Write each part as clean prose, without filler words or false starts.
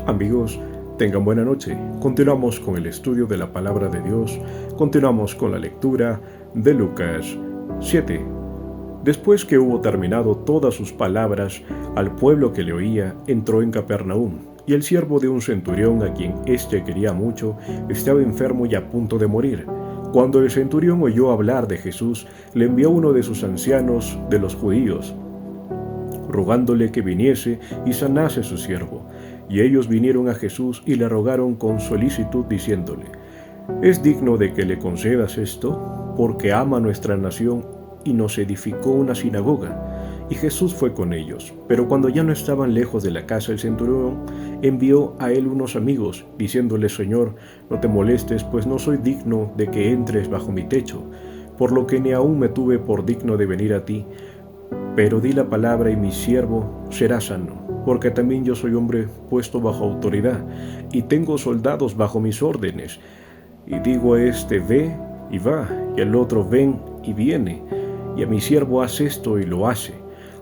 Amigos, tengan buena noche. Continuamos con el estudio de la palabra de Dios. Continuamos con la lectura de Lucas 7. Después que hubo terminado todas sus palabras al pueblo que le oía, entró en Capernaum, y el siervo de un centurión, a quien éste quería mucho, estaba enfermo y a punto de morir. Cuando el centurión oyó hablar de Jesús, le envió uno de sus ancianos de los judíos, rogándole que viniese y sanase a su siervo. Y ellos vinieron a Jesús y le rogaron con solicitud, diciéndole: «¿Es digno de que le concedas esto? Porque ama nuestra nación y nos edificó una sinagoga». Y Jesús fue con ellos. Pero cuando ya no estaban lejos de la casa, el centurión envió a él unos amigos, diciéndole: «Señor, no te molestes, pues no soy digno de que entres bajo mi techo, por lo que ni aún me tuve por digno de venir a ti. Pero di la palabra y mi siervo será sano, porque también yo soy hombre puesto bajo autoridad, y tengo soldados bajo mis órdenes. Y digo a este: ve y va, y al otro: ven y viene, y a mi siervo: haz esto, y lo hace».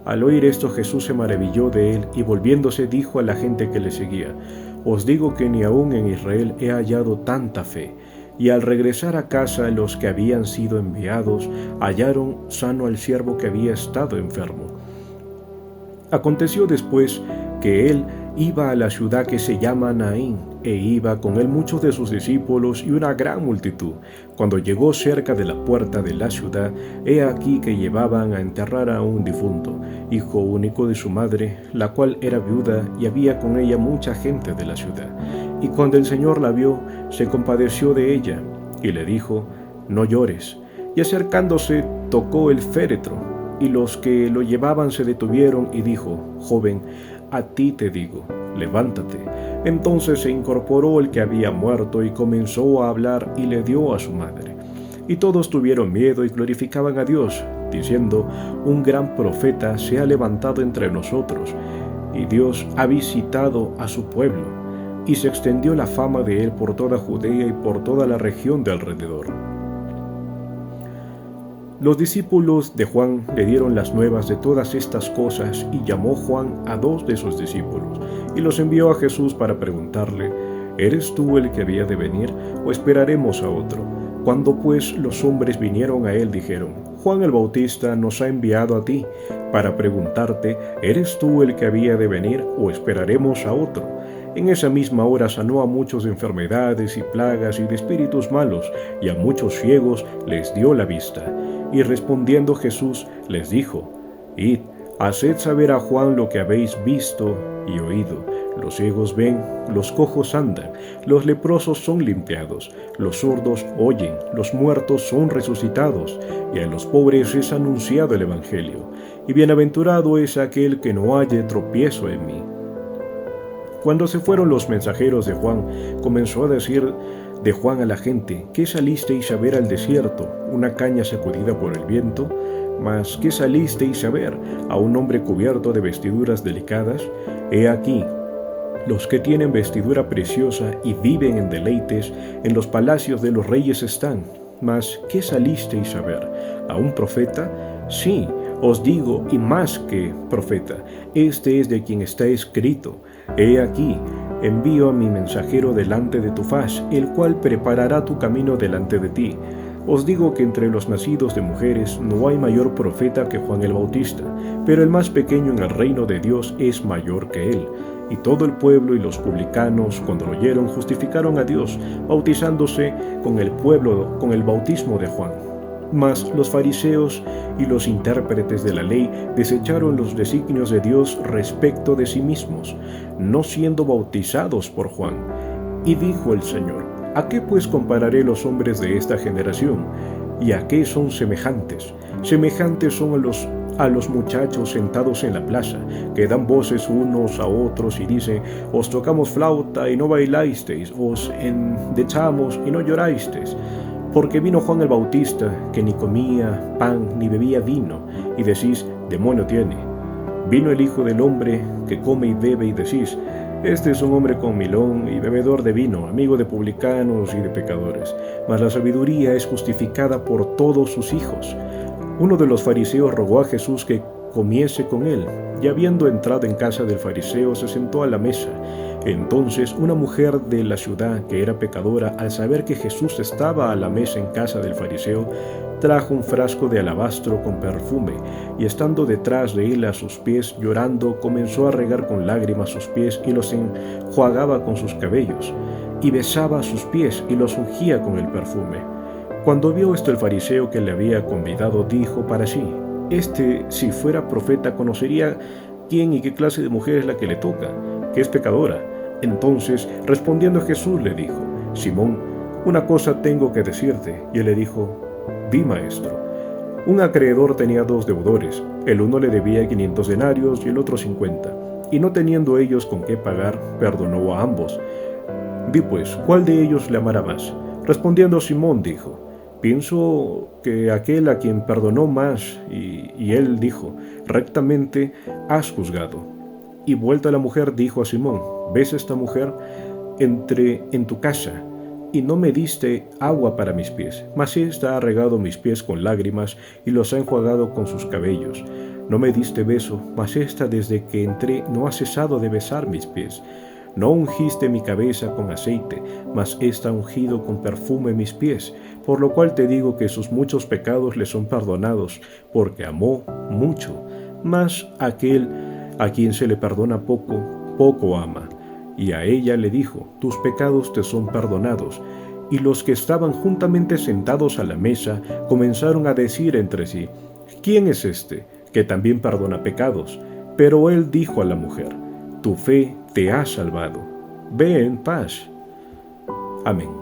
Al oír esto, Jesús se maravilló de él, y volviéndose dijo a la gente que le seguía: «Os digo que ni aún en Israel he hallado tanta fe». Y al regresar a casa, los que habían sido enviados hallaron sano al siervo que había estado enfermo. Aconteció después que él iba a la ciudad que se llama Naín, e iba con él muchos de sus discípulos y una gran multitud. Cuando llegó cerca de la puerta de la ciudad, he aquí que llevaban a enterrar a un difunto, hijo único de su madre, la cual era viuda, y había con ella mucha gente de la ciudad. Y cuando el Señor la vio, se compadeció de ella, y le dijo: «No llores». Y acercándose, tocó el féretro, y los que lo llevaban se detuvieron, y dijo: «Joven, a ti te digo, levántate». Entonces se incorporó el que había muerto, y comenzó a hablar, y le dio a su madre. Y todos tuvieron miedo y glorificaban a Dios, diciendo: «Un gran profeta se ha levantado entre nosotros, y Dios ha visitado a su pueblo». Y se extendió la fama de él por toda Judea y por toda la región de alrededor. Los discípulos de Juan le dieron las nuevas de todas estas cosas, y llamó Juan a 2 de sus discípulos, y los envió a Jesús para preguntarle: «¿Eres tú el que había de venir, o esperaremos a otro?». Cuando pues los hombres vinieron a él, dijeron: «Juan el Bautista nos ha enviado a ti para preguntarte: ¿eres tú el que había de venir, o esperaremos a otro?». En esa misma hora sanó a muchos de enfermedades y plagas y de espíritus malos, y a muchos ciegos les dio la vista. Y respondiendo Jesús les dijo: «Id, haced saber a Juan lo que habéis visto y oído. Los ciegos ven, los cojos andan, los leprosos son limpiados, los sordos oyen, los muertos son resucitados, y a los pobres es anunciado el Evangelio. Y bienaventurado es aquel que no halle tropiezo en mí». Cuando se fueron los mensajeros de Juan, comenzó a decir de Juan a la gente: «¿Qué salisteis a ver al desierto? ¿Una caña sacudida por el viento? Mas ¿qué salisteis a ver? ¿A un hombre cubierto de vestiduras delicadas? He aquí, los que tienen vestidura preciosa y viven en deleites, en los palacios de los reyes están. Mas ¿qué salisteis a ver? ¿A un profeta? Sí, os digo, y más que profeta. Este es de quien está escrito: He aquí, envío a mi mensajero delante de tu faz, el cual preparará tu camino delante de ti. Os digo que entre los nacidos de mujeres no hay mayor profeta que Juan el Bautista, pero el más pequeño en el reino de Dios es mayor que él». Y todo el pueblo y los publicanos, cuando lo oyeron, justificaron a Dios, bautizándose con el pueblo con el bautismo de Juan. Mas los fariseos y los intérpretes de la ley desecharon los designios de Dios respecto de sí mismos, no siendo bautizados por Juan. Y dijo el Señor: «¿A qué pues compararé los hombres de esta generación? ¿Y a qué son semejantes? Semejantes son a los muchachos sentados en la plaza, que dan voces unos a otros y dicen: Os tocamos flauta y no bailasteis, os endechamos y no llorasteis. Porque vino Juan el Bautista, que ni comía pan ni bebía vino, y decís: demonio tiene. Vino el Hijo del Hombre, que come y bebe, y decís: este es un hombre comilón y bebedor de vino, amigo de publicanos y de pecadores. Mas la sabiduría es justificada por todos sus hijos». Uno de los fariseos rogó a Jesús que comiese con él, y habiendo entrado en casa del fariseo, se sentó a la mesa. Entonces una mujer de la ciudad que era pecadora, al saber que Jesús estaba a la mesa en casa del fariseo, trajo un frasco de alabastro con perfume, y estando detrás de él a sus pies, llorando, comenzó a regar con lágrimas sus pies y los enjuagaba con sus cabellos, y besaba sus pies y los ungía con el perfume. Cuando vio esto el fariseo que le había convidado, dijo para sí: si fuera profeta, conocería quién y qué clase de mujer es la que le toca, que es pecadora. Entonces, respondiendo Jesús, le dijo: Simón, una cosa tengo que decirte. Y él le dijo: Di, maestro. Un acreedor tenía 2 deudores. El uno le debía 500 denarios y el otro 50. Y no teniendo ellos con qué pagar, perdonó a ambos. Di pues, ¿cuál de ellos le amará más? Respondiendo Simón, dijo: Pienso que aquel a quien perdonó más. Y él dijo: Rectamente has juzgado. Y vuelta la mujer, dijo a Simón: ¿Ves esta mujer? Entré en tu casa, y no me diste agua para mis pies, mas ésta ha regado mis pies con lágrimas, y los ha enjuagado con sus cabellos. No me diste beso, mas ésta desde que entré no ha cesado de besar mis pies. No ungiste mi cabeza con aceite, mas ésta ha ungido con perfume mis pies, por lo cual te digo que sus muchos pecados le son perdonados, porque amó mucho. Mas aquel a quien se le perdona poco, poco ama. Y a ella le dijo: Tus pecados te son perdonados. Y los que estaban juntamente sentados a la mesa comenzaron a decir entre sí: ¿Quién es este, que también perdona pecados? Pero él dijo a la mujer: Tu fe te ha salvado. Ve en paz. Amén.